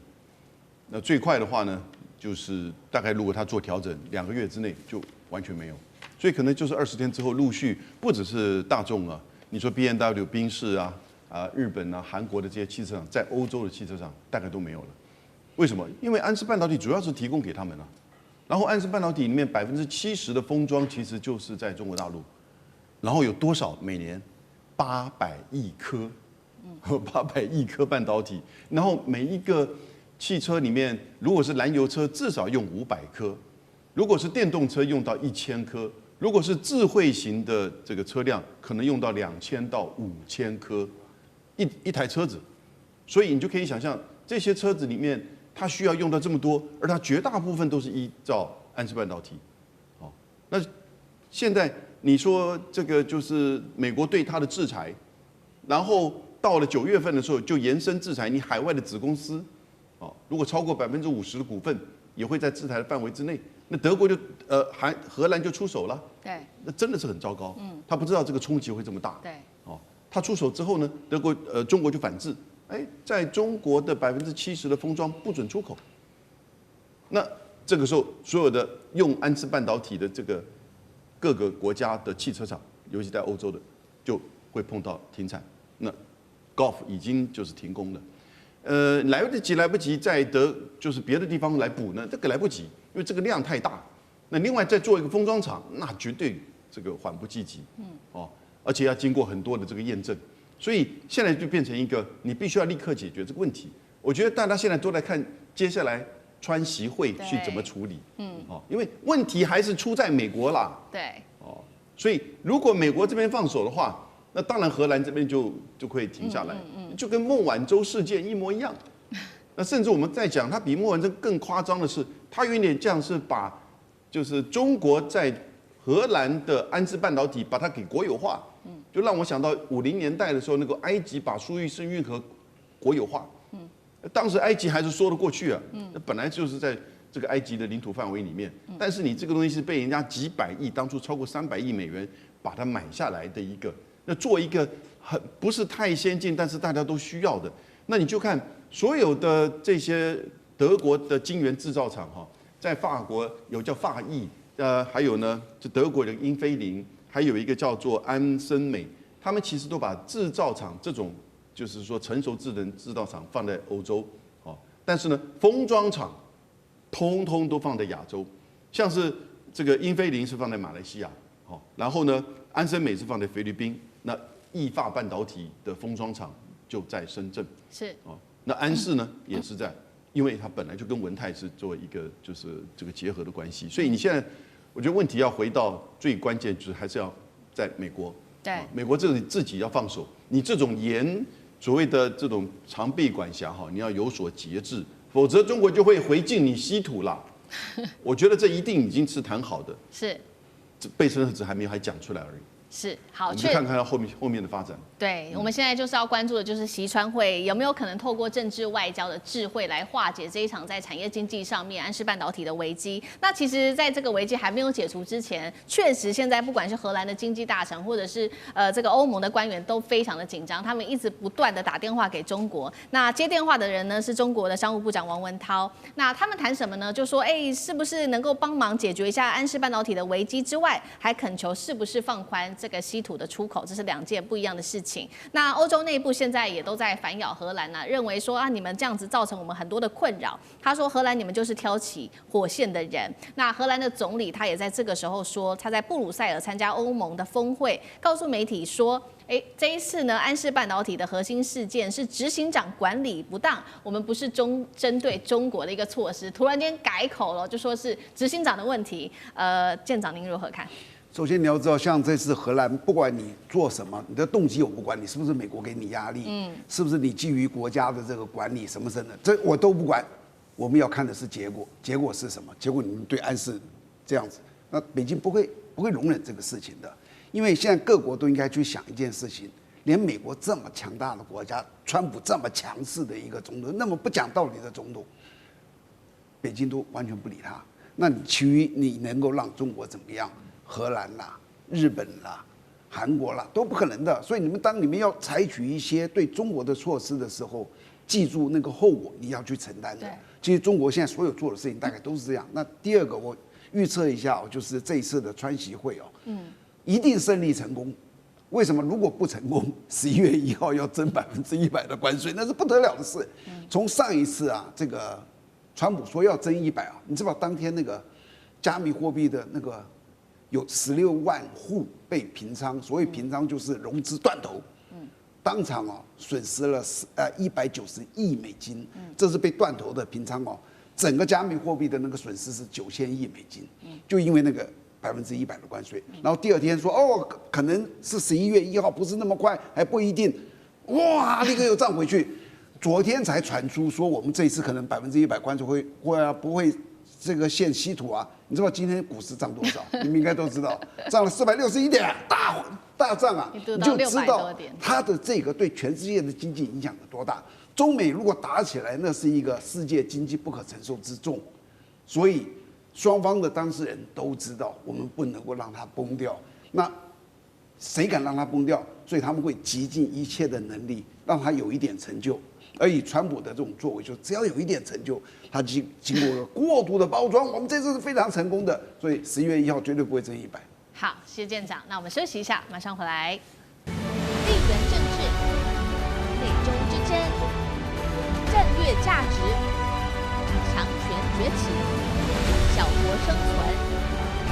那最快的话呢？就是大概如果他做调整，2个月之内就完全没有，所以可能就是20天之后陆续，不只是大众你说 B&W、宾士日本韩国的这些汽车厂，在欧洲的汽车厂大概都没有了。为什么？因为安氏半导体主要是提供给他们然后安氏半导体里面70%的封装其实就是在中国大陆，然后有多少每年800亿颗，800亿颗半导体，然后每一个汽车里面，如果是燃油车，至少用500颗；如果是电动车，用到1000颗；如果是智慧型的这个车辆，可能用到2000到5000颗一台车子。所以你就可以想象，这些车子里面它需要用到这么多，而它绝大部分都是依照安氏半导体。那现在你说这个就是美国对它的制裁，然后到了9月份的时候就延伸制裁你海外的子公司。如果超过50%的股份，也会在制裁的范围之内。那德国就荷兰就出手了。对，那真的是很糟糕。他不知道这个冲击会这么大。对，他出手之后呢，中国就反制，在中国的70%的封装不准出口。那这个时候，所有的用安氏半导体的这个各个国家的汽车厂，尤其在欧洲的，就会碰到停产。那 Golf 已经就是停工了。来不及在就是别的地方来补呢？这个来不及，因为这个量太大。那另外再做一个封装厂，那绝对这个缓不济急。而且要经过很多的这个验证，所以现在就变成一个你必须要立刻解决这个问题。我觉得大家现在都来看接下来川习会去怎么处理。因为问题还是出在美国啦。对。所以如果美国这边放手的话，那当然荷兰这边就会停下来。就跟孟晚舟事件一模一样。那甚至我们在讲，它比孟晚舟更夸张的是，它有一点像是把就是中国在荷兰的安氏半导体把它给国有化。就让我想到50年代的时候，那个埃及把苏伊士运河国有化。当时埃及还是说得过去本来就是在这个埃及的领土范围里面，但是你这个东西是被人家几百亿，当初超过300亿美元把它买下来的一个，那做一个不是太先进，但是大家都需要的。那你就看所有的这些德国的晶圆制造厂在法国有叫法意，还有呢，就德国的英飞凌，还有一个叫做安森美，他们其实都把制造厂这种就是说成熟智能制造厂放在欧洲，但是呢，封装厂通通都放在亚洲，像是这个英飞凌是放在马来西亚，然后呢，安森美是放在菲律宾，那意法半导体的封装厂就在深圳，是那安氏呢也是在，因为它本来就跟文泰是做一个就是这个结合的关系，所以你现在我觉得问题要回到最关键，就是还是要在美国，对，美国这里自己要放手，你这种所谓的这种长臂管辖哈，你要有所节制，否则中国就会回敬你稀土啦。我觉得这一定已经是谈好的，是，这备审核子还讲出来而已。是，好，我们就看看它后面的发展。对，我们现在就是要关注的就是习川会有没有可能透过政治外交的智慧来化解这一场在产业经济上面安氏半导体的危机。那其实，在这个危机还没有解除之前，确实现在不管是荷兰的经济大臣，或者是这个欧盟的官员都非常的紧张，他们一直不断的打电话给中国。那接电话的人呢是中国的商务部长王文涛。那他们谈什么呢？就说，是不是能够帮忙解决一下安氏半导体的危机之外，还恳求是不是放宽这个稀土的出口，这是2件不一样的事情。那欧洲内部现在也都在反咬荷兰啊，认为说你们这样子造成我们很多的困扰。他说荷兰你们就是挑起火线的人。那荷兰的总理他也在这个时候说，他在布鲁塞尔参加欧盟的峰会，告诉媒体说，这一次呢，安氏半导体的核心事件是执行长管理不当，我们不是针对中国的一个措施，突然间改口了，就说是执行长的问题。舰长您如何看？首先你要知道，像这次荷兰，不管你做什么，你的动机我不管，你是不是美国给你压力，是不是你基于国家的这个管理什么的，这我都不管。我们要看的是结果，结果是什么？结果你们对安氏这样子，那北京不会容忍这个事情的，因为现在各国都应该去想一件事情，连美国这么强大的国家，川普这么强势的一个总统，那么不讲道理的总统，北京都完全不理他。那其余你能够让中国怎么样？荷兰啦、日本啦、韩国啦都不可能的。所以当你们要采取一些对中国的措施的时候，记住那个后果你要去承担的。其实中国现在所有做的事情大概都是这样。那第二个我预测一下就是这一次的川习会一定胜利成功。为什么？如果不成功，11月1号要征100%的关税，那是不得了的事。从上一次这个川普说要征100你知道当天那个加密货币的那个有16万户被平仓，所谓平仓就是融资断头，当场损失了190亿美金，这是被断头的平仓整个加密货币的那个损失是9000亿美金，就因为那个100%的关税。然后第二天说可能是11月1号，不是那么快，还不一定，哇，立刻又涨回去。昨天才传出说我们这一次可能100%关税不会这个限稀土你知道今天股市涨多少？你们应该都知道，涨了461点，大涨你就知道它的这个对全世界的经济影响有多大。中美如果打起来，那是一个世界经济不可承受之重，所以双方的当事人都知道，我们不能够让它崩掉。那谁敢让它崩掉？所以他们会极尽一切的能力，让它有一点成就。而以川普的这种作为，就只要有一点成就，他经过了过度的包装，我们这次是非常成功的，所以11月1号绝对不会征100。好，谢谢舰长，那我们休息一下，马上回来。地缘政治、美中之争、战略价值、强权崛起、小国生存，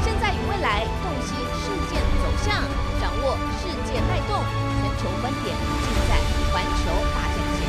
现在与未来洞悉事件走向，掌握世界脉动，全球观点尽在环球大战线。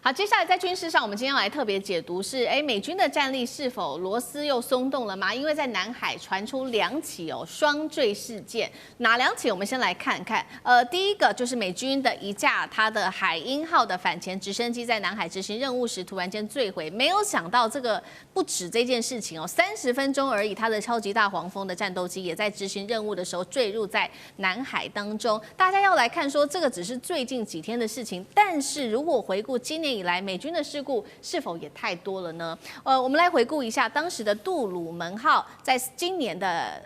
好，接下来在军事上，我们今天要来特别解读是，美军的战力是否螺丝又松动了吗？因为在南海传出2起双坠事件，哪2起？我们先来看看。第一个就是美军的一架它的海鹰号的反潜直升机在南海执行任务时突然间坠毁，没有想到这个不止这件事情30分钟而已，它的超级大黄蜂的战斗机也在执行任务的时候坠入在南海当中。大家要来看说，这个只是最近几天的事情，但是如果回顾今年以来美军的事故是否也太多了呢？我们来回顾一下当时的杜鲁门号，在今年的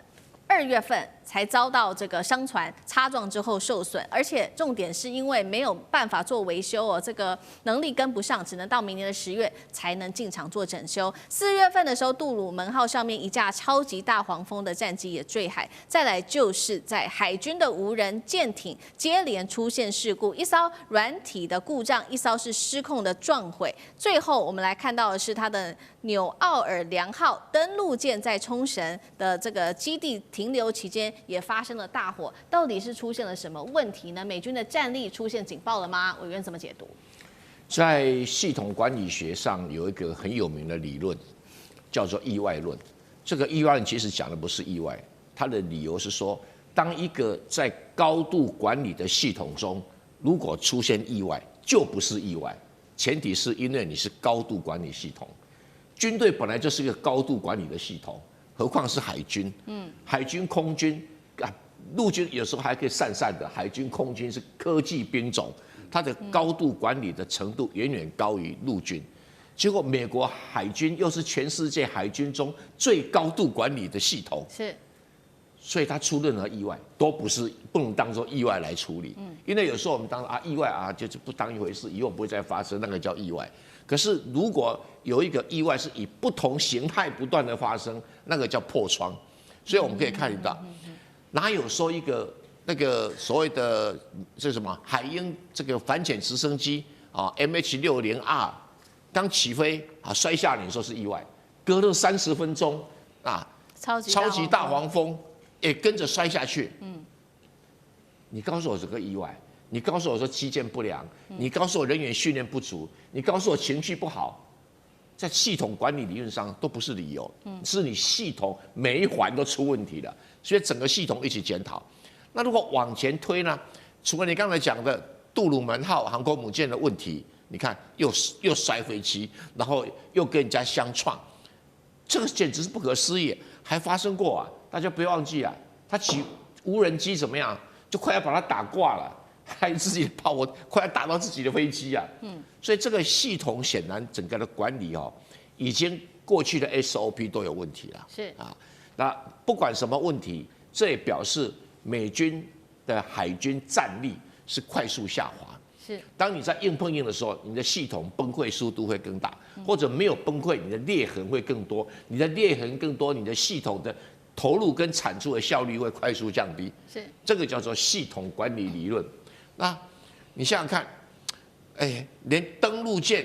2月份才遭到这个商船擦撞之后受损，而且重点是因为没有办法做维修这个能力跟不上，只能到明年的10月才能进场做整修。4月份的时候，杜鲁门号上面一架超级大黄蜂的战机也坠海。再来就是在海军的无人舰艇接连出现事故，一艘软体的故障，一艘是失控的撞毁。最后我们来看到的是它的纽奥尔良号登陆舰在冲绳的这个基地停留期间也发生了大火，到底是出现了什么问题呢？美军的战力出现警报了吗？委员怎么解读？在系统管理学上有一个很有名的理论，叫做意外论。这个意外论其实讲的不是意外，它的理由是说，当一个在高度管理的系统中如果出现意外，就不是意外，前提是因为你是高度管理系统。军队本来就是一个高度管理的系统，何况是海军？海军、空军啊，陆军有时候还可以散散的，海军、空军是科技兵种，它的高度管理的程度远远高于陆军。结果美国海军又是全世界海军中最高度管理的系统，是，所以它出任何意外都不能当做意外来处理。因为有时候我们当意外就是不当一回事，以后不会再发生，那个叫意外。可是如果有一个意外是以不同形态不断的发生，那个叫破窗。所以我们可以看得到，哪有说一个那个所谓的这什么海鹰这个反潜直升机MH-60R 刚起飞摔下你说是意外，隔了30分钟超级大黄蜂也跟着摔下去。你告诉我这个意外，你告诉我说机件不良，你告诉我人员训练不足，你告诉我情绪不好，在系统管理理论上都不是理由，是你系统每一环都出问题了，所以整个系统一起检讨。那如果往前推呢？除了你刚才讲的杜鲁门号航空母舰的问题，你看又摔飞机，然后又跟人家相撞，这个简直是不可思议。还发生过大家不要忘记他起无人机怎么样，就快要把它打挂了。还自己的炮火快要打到自己的飞机所以这个系统显然整个的管理已经过去的 SOP 都有问题了。是那不管什么问题，这也表示美军的海军战力是快速下滑。是，当你在硬碰硬的时候，你的系统崩溃速度会更大，或者没有崩溃，你的裂痕会更多。你的裂痕更多，你的系统的投入跟产出的效率会快速降低。是，这个叫做系统管理理论。那你想想看，连登陆舰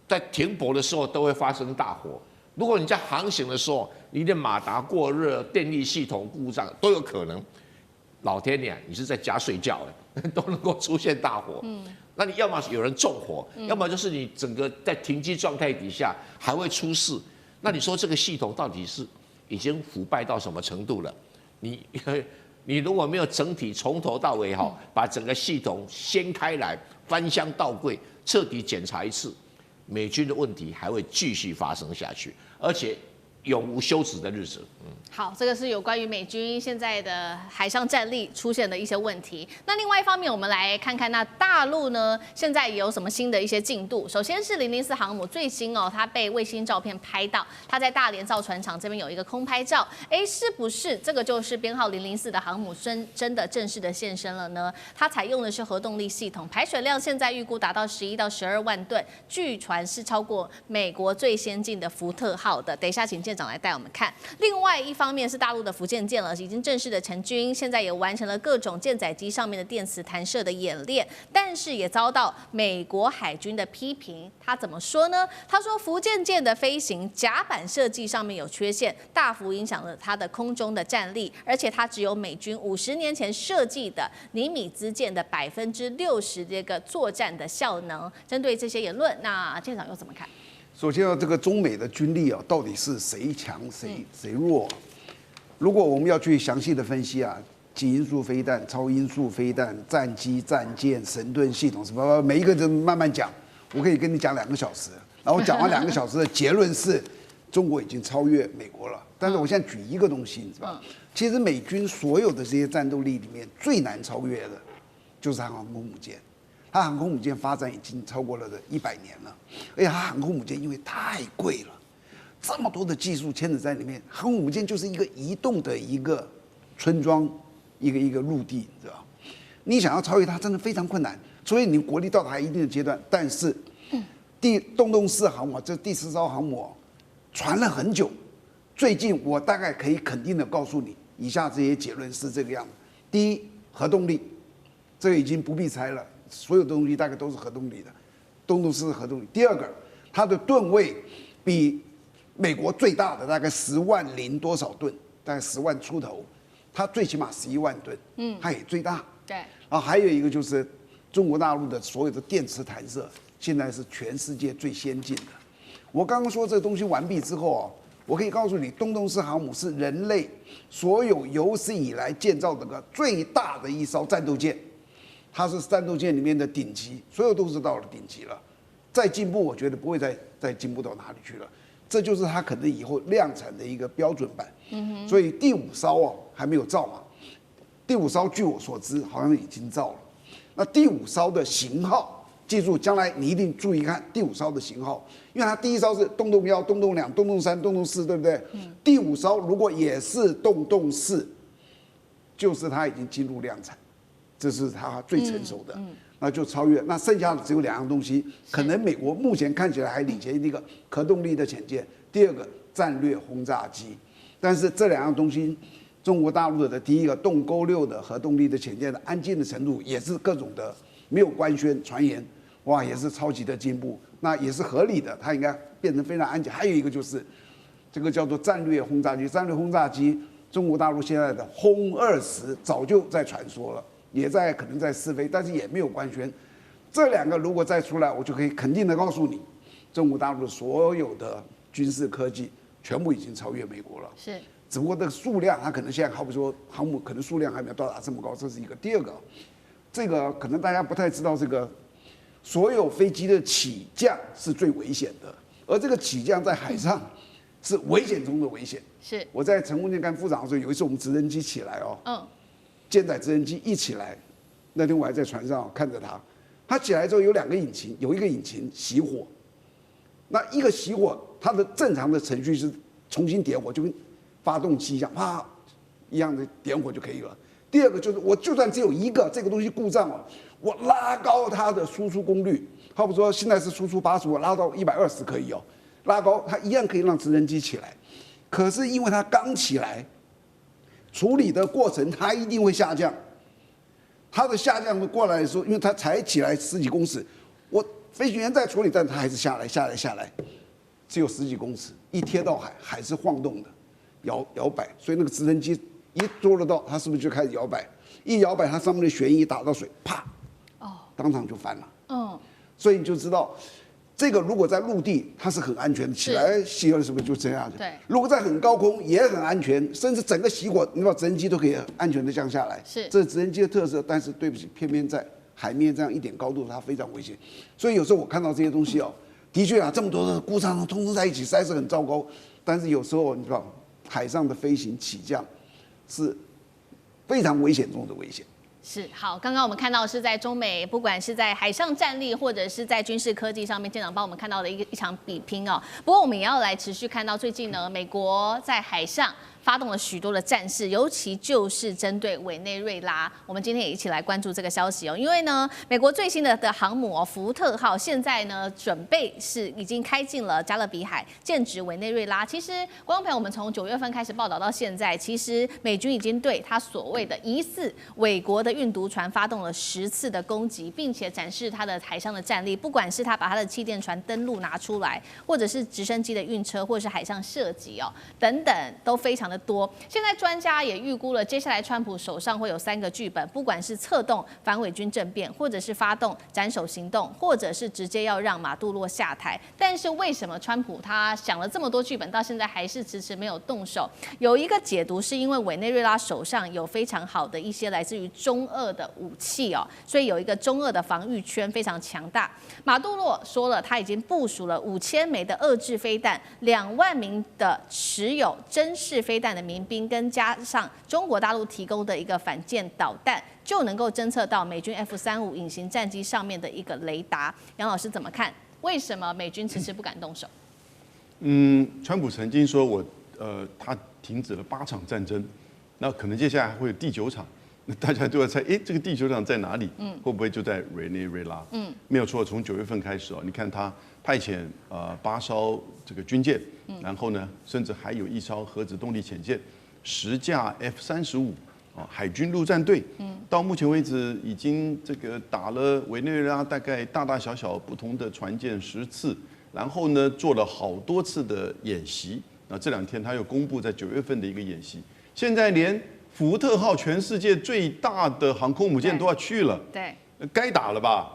在停泊的时候都会发生大火。如果你在航行的时候，你的马达过热、电力系统故障都有可能。老天爷，你是在家睡觉都能够出现大火。那你要么有人纵火，要么就是你整个在停机状态底下还会出事。那你说这个系统到底是已经腐败到什么程度了？你如果没有整体从头到尾把整个系统掀开来，翻箱倒柜，彻底检查一次，美军的问题还会继续发生下去，而且永无休止的日子。好，这个是有关于美军现在的海上战力出现的一些问题。那另外一方面，我们来看看那大陆呢，现在有什么新的一些进度？首先是004航母最新它被卫星照片拍到，它在大连造船厂这边有一个空拍照。是不是这个就是编号004的航母真的正式的现身了呢？它采用的是核动力系统，排水量现在预估达到11到12万吨，据传是超过美国最先进的福特号的。等一下请舰长来带我们看。另外一方面是大陆的福建舰了，已经正式的成军，现在也完成了各种舰载机上面的电磁弹射的演练，但是也遭到美国海军的批评。他怎么说呢？他说福建舰的飞行甲板设计上面有缺陷，大幅影响了它的空中的战力，而且它只有美军50年前设计的尼米兹舰的60%这个作战的效能。针对这些言论，那舰长又怎么看？首先这个中美的军力到底是谁强谁弱？如果我们要去详细的分析极音速飞弹、超音速飞弹、战机、战舰、神盾系统什么，每一个人慢慢讲，我可以跟你讲2个小时，然后讲完2个小时的结论是，中国已经超越美国了。但是我现在举一个东西，你知道吗？其实美军所有的这些战斗力里面最难超越的，就是它航空母舰。它航空母舰发展已经超过了100年了，而且它航空母舰因为太贵了，这么多的技术牵扯在里面，航空母舰就是一个移动的一个村庄，一个陆地，你知道？你想要超越它，真的非常困难。所以你国力到达一定的阶段，但是洞洞4航母这第4艘航母传了很久，最近我大概可以肯定的告诉你，以下这些结论是这个样子：第一，核动力，这个已经不必猜了。所有的东西大概都是核动力的，洞洞4是核动力。第二个，它的吨位比美国最大的大概10万0多少吨，大概10万出头，它最起码11万吨，它也最大。对。还有一个就是中国大陆的所有的电磁弹射，现在是全世界最先进的。我刚刚说这个东西完毕之后我可以告诉你，洞洞4航母是人类所有有史以来建造的最大的一艘战斗舰。它是战斗舰里面的顶级，所有都是到了顶级了。再进步，我觉得不会再进步到哪里去了。这就是它可能以后量产的一个标准版。所以第5艘哦还没有造嘛，第5艘据我所知好像已经造了。那第5艘的型号，记住，将来你一定注意看第5艘的型号，因为它第1艘是洞洞1、洞洞2、洞洞3、洞洞4，对不对？第5艘如果也是洞洞4，就是它已经进入量产，这是它最成熟的。那就超越，那剩下的只有2样东西，可能美国目前看起来还领先，一个核动力的潜舰，第二个战略轰炸机。但是这2样东西，中国大陆的第一个洞沟6的核动力的潜舰的安静的程度，也是各种的没有官宣传言，哇，也是超级的进步，那也是合理的，它应该变成非常安静。还有一个就是这个叫做战略轰炸机，战略轰炸机，中国大陆现在的轰20早就在传说了。也可能在试飞，但是也没有官宣。这2个如果再出来，我就可以肯定的告诉你，中国大陆的所有的军事科技全部已经超越美国了。是，只不过这个数量，它可能现在好比说航母可能数量还没有到达这么高，这是一个。第二个，这个可能大家不太知道，这个所有飞机的起降是最危险的，而这个起降在海上是危险中的危险。是，我在乘务舰干副长的时候，有一次我们直升机起来哦，舰载直升机一起来，那天我还在船上看着它起来之后有2个引擎，有一个引擎熄火，那一个熄火，它的正常的程序是重新点火，就跟发动机一样，啪一样的点火就可以了。第二个就是我就算只有一个这个东西故障了，我拉高它的输出功率，好比说现在是输出80，我拉到120可以哦，拉高它一样可以让直升机起来。可是因为它刚起来，处理的过程它一定会下降，它的下降过来的时候，因为它才起来10几公尺，我飞行员在处理，但它还是下来，只有10几公尺，一贴到海还是晃动的，摇摆，所以那个直升机一捉得到，它是不是就开始摇摆？一摇摆，它上面的旋翼打到水，啪，当场就翻了。所以你就知道。这个如果在陆地，它是很安全的，起来熄火是不是就这样子？对。如果在很高空也很安全，甚至整个熄火，你把直升机都可以安全的降下来。是。这是直升机的特色，但是对不起，偏偏在海面这样一点高度，它非常危险。所以有时候我看到这些东西的确这么多的故障通通在一起，实在是很糟糕。但是有时候你知道，海上的飞行起降是非常危险中的危险。是好，刚刚我们看到是在中美，不管是在海上战力或者是在军事科技上面，舰长帮我们看到了一场比拼哦。不过我们也要来持续看到最近呢，美国在海上发动了许多的战事，尤其就是针对委内瑞拉。我们今天也一起来关注这个消息哦，因为呢，美国最新的航母福特号现在呢准备是已经开进了加勒比海，剑指委内瑞拉。其实观众朋友，我们从9月份开始报道到现在，其实美军已经对他所谓的疑似伪国的运毒船发动了10次的攻击，并且展示他的海上的战力，不管是他把他的气垫船登陆拿出来，或者是直升机的运车，或者是海上射击等等，都非常的多。现在专家也预估了，接下来川普手上会有3个剧本，不管是策动反伪军政变，或者是发动斩首行动，或者是直接要让马杜罗下台。但是为什么川普他想了这么多剧本，到现在还是迟迟没有动手？有一个解读是因为委内瑞拉手上有非常好的一些来自于中俄的武器所以有一个中俄的防御圈非常强大。马杜罗说了，他已经部署了5000枚的遏制飞弹，2万名的持有针式飞弹的民兵，跟加上中国大陆提供的一个反舰导弹，就能够侦测到美军 F-35隐形战机上面的一个雷达。杨老师怎么看？为什么美军迟迟不敢动手？川普曾经说他停止了8场战争，那可能接下来还会有第9场。那大家都要猜，这个第9场在哪里？会不会就在委内瑞拉？没有错，从9月份开始你看他派遣8艘这个军舰，然后呢，甚至还有1艘核子动力潜舰，10架 F-35海军陆战队，到目前为止已经这个打了委内瑞拉大概大大小小不同的船舰10次，然后呢做了好多次的演习。那这2天他又公布在9月份的一个演习，现在连福特号全世界最大的航空母舰都要去了，对，该打了吧？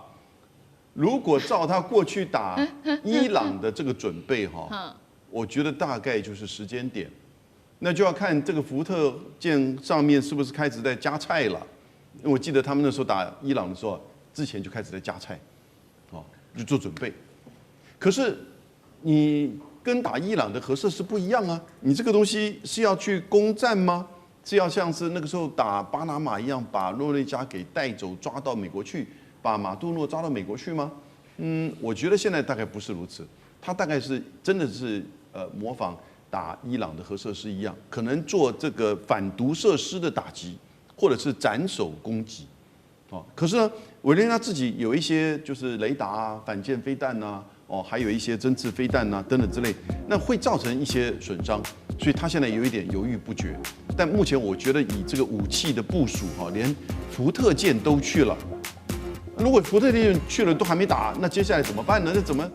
如果照他过去打伊朗的这个准备我觉得大概就是时间点，那就要看这个福特舰上面是不是开始在加菜了。因为我记得他们那时候打伊朗的时候，之前就开始在加菜，就做准备。可是你跟打伊朗的核设施不一样啊，你这个东西是要去攻占吗？是要像是那个时候打巴拿马一样，把诺内加给带走抓到美国去，把马杜诺抓到美国去吗？我觉得现在大概不是如此，他大概是真的是模仿打伊朗的核设施一样，可能做这个反毒设施的打击，或者是斩首攻击。可是呢，委内瑞拉自己有一些就是雷达啊、反舰飞弹啊，还有一些针刺飞弹啊等等之类，那会造成一些损伤，所以他现在有一点犹豫不决。但目前我觉得以这个武器的部署连福特舰都去了，如果福特舰去了都还没打，那接下来怎么办呢？那怎么